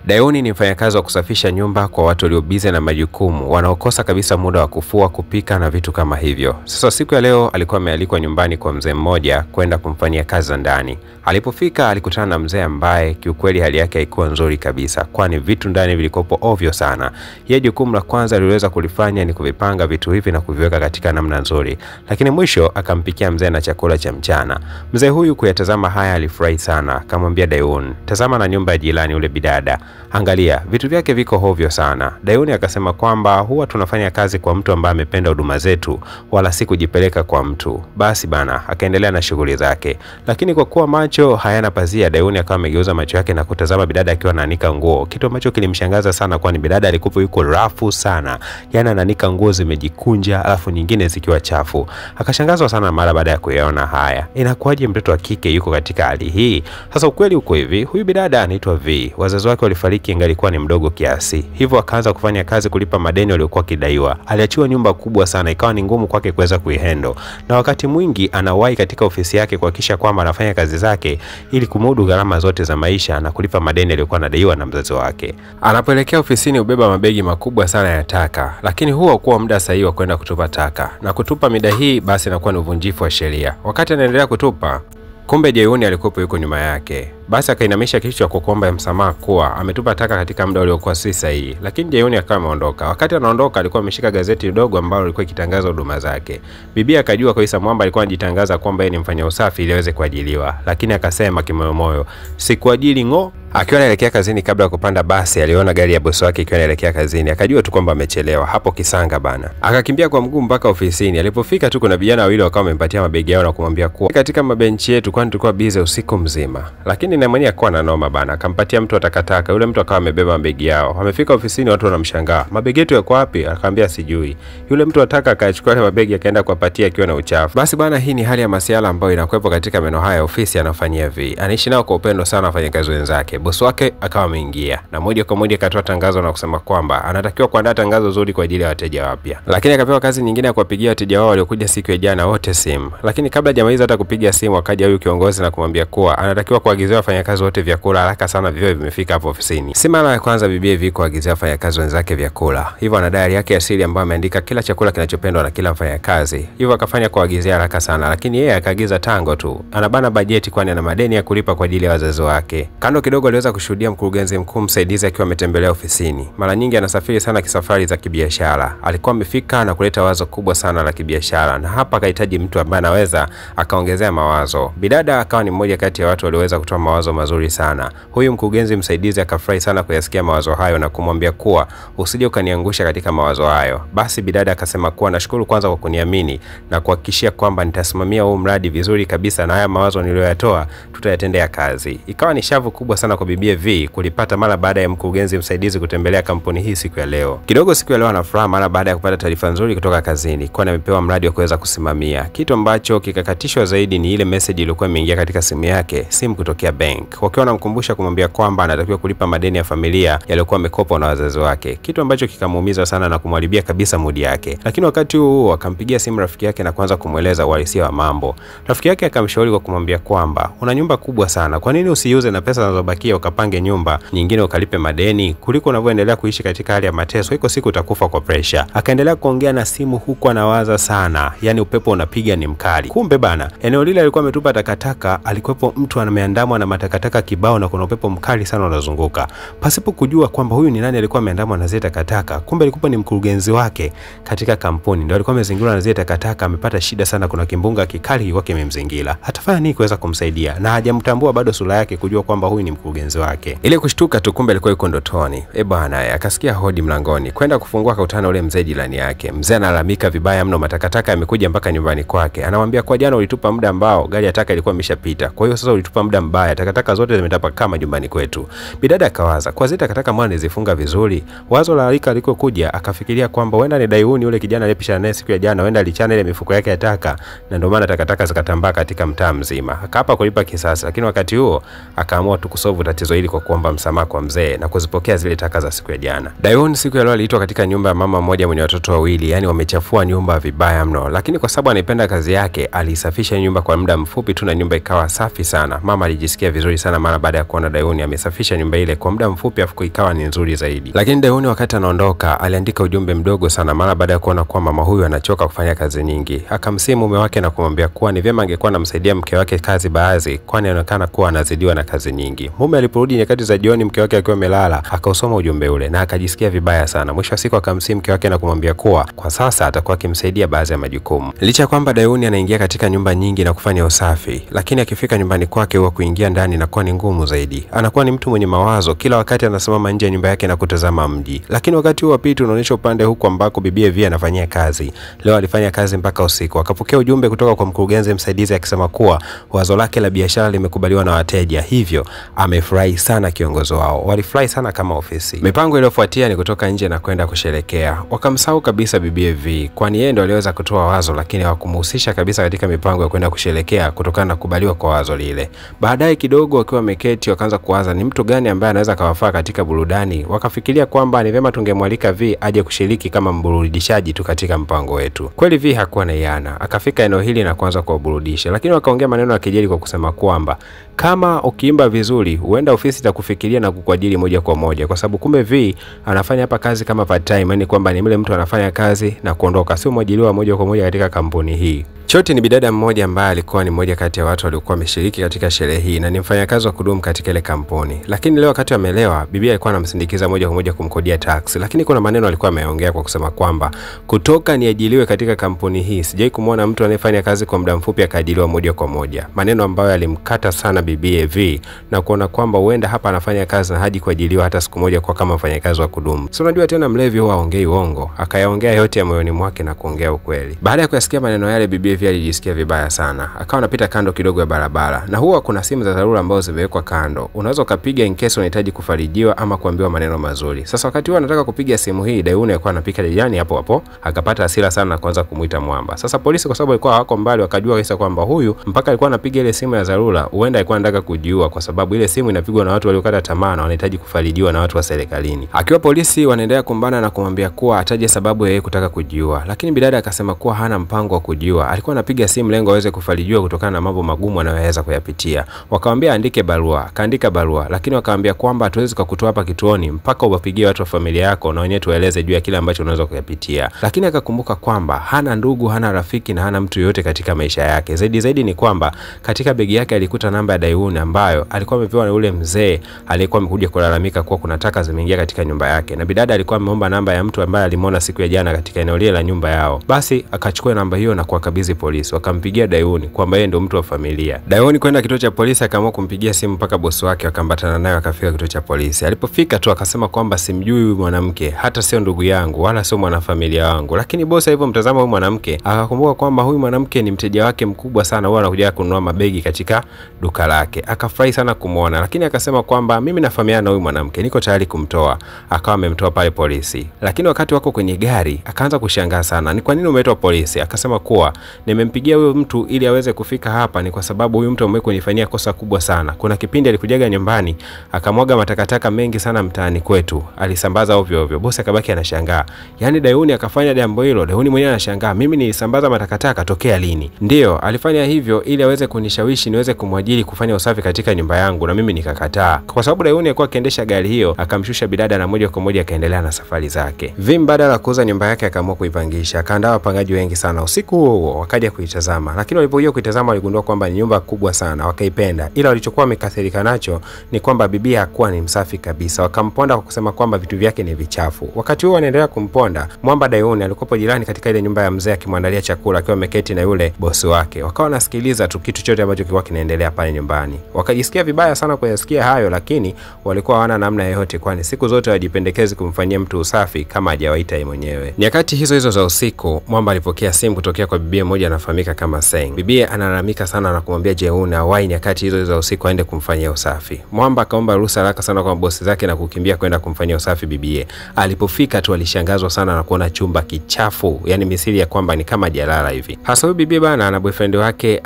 Dayuni ni mfanyakazi wa kusafisha nyumba kwa watu waliobize na majukumu, wanaokosa kabisa muda wa kufua, kupika na vitu kama hivyo. Sasa siku ya leo alikuwa amealikwa nyumbani kwa mzee mmoja kwenda kumfanyia kazi za ndani. Alipofika alikutana na mzee ambaye kiukweli hali yake haikuwa nzuri kabisa, kwani vitu ndani vilikopo ovyo sana. Yeye jukumu la kwanza aliweza kulifanya ni kuvipanga vitu hivi na kuviweka katika namna nzuri, lakini mwisho akampikia mzee na chakula cha mchana. Mzee huyu kuyatazama haya alifurahi sana, akamwambia Dayuni, "Tazama na nyumba ya jirani ule bidada. Angalia, vitu vyake viko hovyo sana." Dayuni akasema kwamba huwa tunafanya kazi kwa mtu ambaye amependa huduma zetu, wala si kujipeleka kwa mtu. Basi bana, akaendelea na shughuli zake. Lakini kwa kuwa macho hayana pazia, Dayuni akawa amegeuza macho yake na kutazama bidada akiwa anaanika nguo, kitu ambacho kilimshangaza sana, kwani bidada alikuwa yuko rafu sana. Yana anaanika nguo zimejikunja, alafu nyingine zikiwa chafu. Akashangazwa sana mara baada ya kuyaona haya. Inakuwaje mtoto wa kike yuko katika hali hii? Sasa ukweli uko hivi, huyu bidada anaitwa V. Wazazi wake walifariki ingalikuwa ni mdogo kiasi. Hivyo akaanza kufanya kazi kulipa madeni waliokuwa kidaiwa. Aliachiwa nyumba kubwa sana, ikawa ni ngumu kwake kuweza kuihendo. Na wakati mwingi anawahi katika ofisi yake kuhakikisha kwamba anafanya kazi zake ili kumudu gharama zote za maisha na kulipa madeni aliyokuwa anadaiwa na mzazi wake. Anapoelekea ofisini ubeba mabegi makubwa sana ya taka, lakini huo hakuwa muda sahihi wa kwenda kutupa taka. Na kutupa mida hii basi inakuwa ni uvunjifu wa sheria. Wakati anaendelea kutupa, kumbe Dayuni alikuwa yuko nyuma yake. Basi akainamisha kichwa kwa kuomba msamaha kuwa ametupa taka katika muda uliokuwa si sahihi, lakini Dayuni akawa ameondoka. Wakati anaondoka alikuwa ameshika gazeti dogo ambalo lilikuwa likitangaza huduma zake. Bibi akajua kabisa mwamba alikuwa anajitangaza kwamba yeye ni mfanya usafi ili aweze kuajiliwa, lakini akasema kimoyomoyo, "Sikuajili ngo." Akiwa anaelekea kazini, kabla ya kupanda basi aliona gari ya bosi wake ikiwa inaelekea kazini. Akajua tu kwamba amechelewa hapo kisanga bana. Akakimbia kwa mguu mpaka ofisini. Alipofika tu kuna vijana wawili wakawa wamempatia mabegi yao na kumwambia kuwa katika mabenchi yetu, kwani tulikuwa busy usiku mzima. Lakini na mwenyewe akawa na noma bana. Akampatia mtu atakataka. Yule mtu akawa amebeba mabegi yao. Amefika ofisini, watu wanamshangaa, "Mabegi yetu yako wapi?" Akamwambia sijui. Yule mtu ataka akachukua ile mabegi akaenda kuwapatia akiwa na uchafu. Basi bana, hii ni hali ya masiala ambayo inakuwepo katika maeneo haya ya ofisi anafanyia V. Anaishi nao kwa upendo sana wafanyakazi wenzake. Bosi wake akawa ameingia na moja kwa moja akatoa tangazo na kusema kwamba anatakiwa kuandaa tangazo zuri kwa ajili ya wateja wapya. Lakini akapewa kazi nyingine ya kuwapigia wateja wao waliokuja siku ya jana wote simu. Lakini kabla hajamaliza hata kupiga simu, akaja huyu kiongozi na kumwambia kuwa anatakiwa kuagizia wafanyakazi wote vyakula haraka sana, vivyo vimefika hapo ofisini. Si mara ya kwanza bibi V kuagizia wafanyakazi wenzake vyakula. Hivyo ana diary yake ya siri ambayo ameandika kila chakula kinachopendwa na kila mfanyakazi. Hivyo akafanya kuagizia haraka sana, lakini yeye akaagiza tango tu. Anabana bajeti kwani ana madeni ya kulipa kwa ajili ya wazazi wake. Kando kidogo aliweza kushuhudia mkurugenzi mkuu msaidizi akiwa ametembelea ofisini. Mara nyingi anasafiri sana kisafari za kibiashara. Alikuwa amefika na kuleta wazo kubwa sana la kibiashara, na hapa akahitaji mtu ambaye anaweza akaongezea mawazo. Bidada akawa ni mmoja kati ya watu walioweza kutoa mawazo mazuri sana. Huyu mkurugenzi msaidizi akafurahi sana kuyasikia mawazo hayo na kumwambia kuwa usije ukaniangusha katika mawazo hayo. Basi bidada akasema kuwa nashukuru kwanza kwa kuniamini na kuhakikishia kwamba nitasimamia huu mradi vizuri kabisa, na haya mawazo niliyoyatoa tutayatendea kazi. Ikawa ni shavu kubwa sana kwa bibi V kulipata mara baada ya mkurugenzi msaidizi kutembelea kampuni hii siku ya leo. Kidogo siku ya leo ana furaha mara baada ya kupata taarifa nzuri kutoka kazini, kwani amepewa mradi wa kuweza kusimamia. Kitu ambacho kikakatishwa zaidi ni ile message iliyokuwa imeingia katika simu yake, simu kutokea bank, wakiwa wanamkumbusha kumwambia kwamba anatakiwa kulipa madeni ya familia yaliyokuwa amekopwa na wazazi wake, kitu ambacho kikamuumiza sana na kumharibia kabisa mood yake. Lakini wakati huo akampigia simu rafiki yake na kuanza kumueleza uhalisia wa mambo. Rafiki yake akamshauri kwa kumwambia kwamba una nyumba kubwa sana, kwa nini usiuze na pesa zinazobakia ukapange nyumba nyingine ukalipe madeni, kuliko unavyoendelea kuishi katika hali ya mateso, iko siku utakufa kwa pressure. Akaendelea kuongea na simu huku anawaza sana, yani upepo unapiga ni mkali. Kumbe bana, eneo lile alikuwa ametupa takataka, alikuwepo mtu ameandamwa na matakataka kibao na kuna upepo mkali sana unazunguka. Pasipo kujua kwamba huyu ni nani alikuwa ameandamwa na zile takataka, kumbe alikuwa ni mkurugenzi wake katika kampuni. Ndio alikuwa amezingirwa na zile takataka, amepata shida sana, kuna kimbunga kikali kilikuwa kimemzingira. Atafanya nini kuweza kumsaidia? Na hajamtambua bado sura yake kujua kwamba huyu ni mkurugenzi wake. Ile kushtuka tu, kumbe alikuwa yuko ndotoni. Bwana akasikia hodi mlangoni. Kwenda kufungua akakutana ule mzee jirani yake. Mzee analalamika vibaya mno, matakataka yamekuja mpaka nyumbani kwake. Anamwambia kwa jana ulitupa muda ambao gari ya taka ilikuwa imeshapita. Kwa hiyo sasa ulitupa muda mbaya, takataka zote zimetapakaa nyumbani kwetu. Bidada akawaza, kwa zile takataka mbona nizifunga vizuri? Wazo la alika liko kuja, akafikiria kwamba huenda ni Dayuni yule kijana aliyepishana naye siku ya jana, huenda alichana ile mifuko yake ya taka na ndio maana takataka zikatambaa katika mtaa mzima. Akaapa kulipa kisasi, lakini wakati huo akaamua tu kusolve tatizo hili kwa kuomba msamaha kwa mzee na kuzipokea zile taka za siku ya jana. Dayuni siku ya leo aliitwa katika nyumba ya mama mmoja mwenye watoto wawili, yani wamechafua nyumba vibaya mno, lakini kwa sababu anaipenda kazi yake alisafisha nyumba kwa muda mfupi tu na nyumba ikawa safi sana. Mama alijisikia vizuri sana mara baada ya kuona Dayuni amesafisha nyumba ile kwa muda mfupi afu ikawa ni nzuri zaidi. Lakini Dayuni wakati anaondoka aliandika ujumbe mdogo sana mara baada ya kuona kwa mama huyu anachoka kufanya kazi nyingi. Akamsihi mume wake na kumwambia kuwa ni vyema angekuwa anamsaidia mke wake kazi baadhi, kwani anaonekana kuwa anazidiwa na kazi nyingi. Mume aliporudi nyakati za jioni mke wake akiwa amelala, akausoma ujumbe ule na akajisikia vibaya sana. Mwisho wa siku akamsihi mke wake na kumwambia kuwa kwa sasa atakuwa akimsaidia baadhi ya majukumu. Licha kwamba Dayuni anaingia katika nyumba nyingi na kufanya usafi, lakini akifika nyumbani kwake huwa kuingia ndani na kuwa ni ngumu zaidi. Anakuwa ni mtu mwenye mawazo, kila wakati anasimama nje ya nyumba yake na kutazama mji. Lakini wakati huo pia tunaonyesha upande huko ambako bibi Evi anafanyia kazi. Leo alifanya kazi mpaka usiku. Akapokea ujumbe kutoka kwa mkurugenzi msaidizi akisema kuwa wazo lake la biashara limekubaliwa na wateja. Hivyo amefurahi sana kiongozi wao. Walifurahi sana kama ofisi. Mipango iliyofuatia ni kutoka nje na kwenda kusherekea. Wakamsahau kabisa bibi Evi, kwani yeye ndo aliweza kutoa wazo, lakini hawakumhusisha kabisa katika mipango ya kwenda kusherekea kutokana na kubaliwa kwa wazo lile. Baadaye kidogo wakiwa wameketi wakaanza kuwaza ni mtu gani ambaye anaweza kawafaa katika burudani. Wakafikiria kwamba ni vyema tungemwalika Vi aje kushiriki kama mburudishaji tu katika mpango wetu. Kweli Vi hakuwa na yana. Akafika eneo hili na kuanza kuwaburudisha, lakini wakaongea maneno ya kejeli kwa kusema kwamba kama ukiimba vizuri huenda ofisi itakufikiria na kukuajiri moja kwa moja, kwa sababu kumbe Vi anafanya hapa kazi kama part time, yani kwamba ni yule mtu anafanya kazi na kuondoka, sio mwajiriwa moja kwa moja katika kampuni hii. Chote ni bidada mmoja ambaye alikuwa ni mmoja kati ya watu waliokuwa wameshiriki katika sherehe hii na ni mfanyakazi wa kudumu katika ile kampuni. Lakini leo wakati amelewa, bibi alikuwa anamsindikiza moja kwa moja kumkodia taxi, lakini kuna maneno alikuwa ameongea kwa kusema kwamba kutoka niajiliwe katika kampuni hii sijai kumuona mtu anayefanya kazi kwa muda mfupi akaajiliwa moja kwa moja. Maneno ambayo yalimkata sana bibi Evi na kuona kwamba huenda hapa anafanya kazi na haji kuajiliwa hata siku moja kwa kama mfanyakazi wa kudumu. Sio, unajua tena mlevi huwa haongei uongo. Akayaongea yote ya moyoni mwake na kuongea ukweli. Baada ya kuyasikia maneno yale, bibi Evi alijisikia vibaya sana. Akawa anapita kando kidogo ya barabara, na huwa kuna simu za dharura ambazo zimewekwa kando. Unaweza ukapiga in case unahitaji kufarijiwa ama kuambiwa maneno mazuri. Sasa wakati huo anataka kupiga simu hii, Dayuni alikuwa anapika jirani hapo hapo. Akapata hasira sana na kuanza kumuita mwamba. Sasa polisi kwa sababu walikuwa hawako mbali wakajua kabisa kwamba huyu mpaka alikuwa anapiga ile simu ya dharura, huenda alikuwa anataka kujiua, kwa sababu ile simu inapigwa na watu waliokata tamaa na wanahitaji kufarijiwa na watu wa serikalini. Akiwa polisi wanaendelea kumbana na kumwambia kuwa ataje sababu yeye kutaka kujiua, lakini bidada akasema kuwa hana mpango wa kujiua. Alikuwa anapiga simu lengo aweze kufarijiwa kutokana na mambo magumu anayoweza kuyapitia. Wakamwambia andike barua, kaandika barua, lakini wakamwambia kwamba hatuwezi kukutoa hapa kituoni mpaka uwapigie watu wa familia yako na wenyewe tueleze juu ya kile ambacho unaweza kuyapitia. Lakini akakumbuka kwamba hana ndugu, hana rafiki na hana mtu yote katika maisha yake. Zaidi ni kwamba katika begi yake alikuta namba ya Dayuni ambayo alikuwa amepewa na yule mzee aliyekuwa amekuja kulalamika kuwa kuna taka zimeingia katika nyumba yake, na bidada alikuwa ameomba namba ya mtu ambaye alimuona siku ya jana katika eneo lile la nyumba yao. Basi akachukua namba hiyo na kuwakabidhi polisi. Wakampigia Dayuni kwamba yeye ndio mtu wa familia. Dayuni kwenda kituo cha polisi akaamua kumpigia simu mpaka bosi wake, akambatana naye akafika kituo cha polisi. Alipofika tu akasema kwamba simjui huyu mwanamke, hata sio ndugu yangu wala sio mwanafamilia wangu. Lakini bosi alipomtazama huyu mwanamke akakumbuka kwamba huyu mwanamke ni mteja wake mkubwa sana, huwa anakuja kununua mabegi katika duka lake. Akafurahi sana kumuona, lakini akasema kwamba mimi nafahamiana na huyu mwanamke, niko tayari kumtoa. Akawa amemtoa pale polisi. Lakini wakati wako kwenye gari akaanza kushangaa sana, ni kwa nini umeitwa polisi? Akasema kuwa nimempigia huyo mtu ili aweze kufika hapa ni kwa sababu huyu mtu amekunifanyia kosa kubwa sana. Kuna kipindi alikujaga nyumbani akamwaga matakataka mengi sana mtaani kwetu, alisambaza ovyo ovyo. Bosi akabaki anashangaa, yani Dayuni akafanya jambo hilo? Dayuni mwenyewe anashangaa, mimi nilisambaza matakataka tokea lini? Ndio alifanya hivyo ili aweze kunishawishi niweze kumwajiri kufanya usafi katika nyumba yangu, na mimi nikakataa. Kwa sababu Dayuni alikuwa akiendesha gari hiyo, akamshusha bidada na moja kwa moja akaendelea na safari zake. Vim badala ya kuuza nyumba yake akaamua kuipangisha. Akaandaa wapangaji wengi sana. Usiku huo wakaja kuitazama, lakini walipokuja kuitazama waligundua kwamba ni nyumba kubwa sana, wakaipenda. Ila walichokuwa wamekasirika nacho ni kwamba bibi hakuwa ni msafi kabisa. Wakamponda kwa kusema kwamba vitu vyake ni vichafu. Wakati huo wanaendelea kumponda, mwamba Dayuni alikuwa jirani katika ile nyumba ya mzee akimwandalia chakula akiwa ameketi na yule bosi wake. Wakawa wanasikiliza tu kitu chote ambacho kilikuwa kinaendelea pale nyumbani. Wakajisikia vibaya sana kuyasikia hayo, lakini walikuwa hawana namna yoyote, kwani siku zote wajipendekezi kumfanyia mtu usafi kama hajawaita yeye mwenyewe. Nyakati hizo za usiku, mwamba alipokea simu kutokea kwa bibi mmoja anafahamika kama Seng. Bibi analalamika sana na kumwambia Jeuna awai nyakati hizo za usiku aende kumfanyia usafi. Mwamba akaomba ruhusa haraka sana kwa bosi zake na kukimbia kwenda kumfanyia usafi bibi. Alipofika tu alishangazwa sana na kuona chumba kichafu, yani misili ya kwamba ni kama jalala hivi. Hasa huyu bibi bana ana boyfriend wake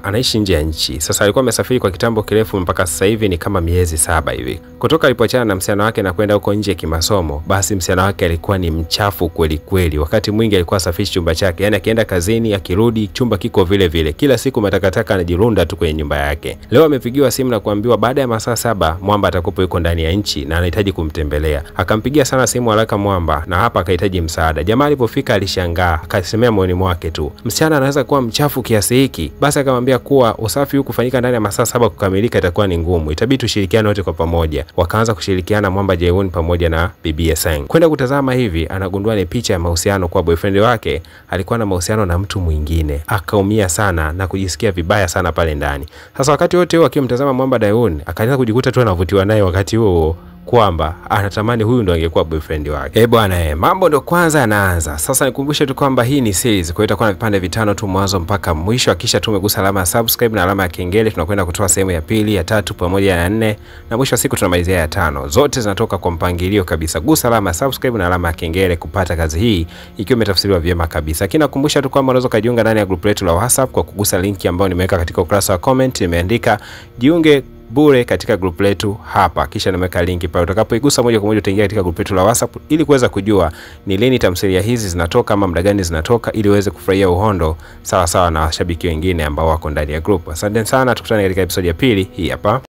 anaishi nje ya nchi. Sasa alikuwa wanasafiri kwa kitambo kirefu mpaka sasa hivi ni kama miezi 7 hivi. Kutoka alipoachana na msichana wake na kwenda huko nje kimasomo, basi msichana wake alikuwa ni mchafu kweli kweli. Wakati mwingi alikuwa asafishi chumba chake, yani akienda kazini akirudi chumba kiko vile vile. Kila siku matakataka anajirunda tu kwenye nyumba yake. Leo amepigiwa simu na kuambiwa baada ya masaa 7 Mwamba atakopo yuko ndani ya nchi na anahitaji kumtembelea. Akampigia sana simu haraka Mwamba na hapa akahitaji msaada. Jamaa alipofika alishangaa, akasemea moyoni mwake tu, msichana anaweza kuwa mchafu kiasi hiki? Basi akamwambia kuwa usafi huu kufanyika ndani ya masaa 7 kukamilika itakuwa ni ngumu. Itabidi tushirikiane wote kwa pamoja. Wakaanza kushirikiana Mwamba Jae-woon pamoja na bibi Sang. Kwenda kutazama hivi anagundua ni picha ya mahusiano kwa boyfriend wake alikuwa na mahusiano na mtu mwingine. Akaumia sana na kujisikia vibaya sana pale ndani. Sasa wakati wote huo akimtazama Mwamba Jae-woon akaanza kujikuta tu anavutiwa naye wakati huo kwamba anatamani huyu ndo angekuwa boyfriend wake. Bwana mambo ndo kwanza anaanza. Sasa nikumbushe tu kwamba hii ni series, kwa hiyo itakuwa na vipande 5 tu mwanzo mpaka mwisho. Kisha tumegusa alama ya subscribe na alama ya kengele, tunakwenda kutoa sehemu ya 2, ya 3 pamoja na 4 na mwisho wa siku tunamalizia ya 5. Zote zinatoka kwa mpangilio kabisa. Gusa alama ya subscribe na alama ya kengele kupata kazi hii ikiwa imetafsiriwa vyema kabisa. Lakini nakumbusha tu kwamba unaweza kujiunga ndani ya group letu la WhatsApp kwa kugusa linki ambayo nimeweka katika ukurasa wa comment. Nimeandika jiunge bure katika group letu hapa, kisha nimeweka linki pale. Utakapoigusa moja kwa moja utaingia katika group letu la WhatsApp ili kuweza kujua ni lini tamthilia hizi zinatoka ama muda gani zinatoka, ili uweze kufurahia uhondo sawa sawa na washabiki wengine ambao wako ndani ya group. Asante sana, tukutane katika episode ya 2 hii hapa.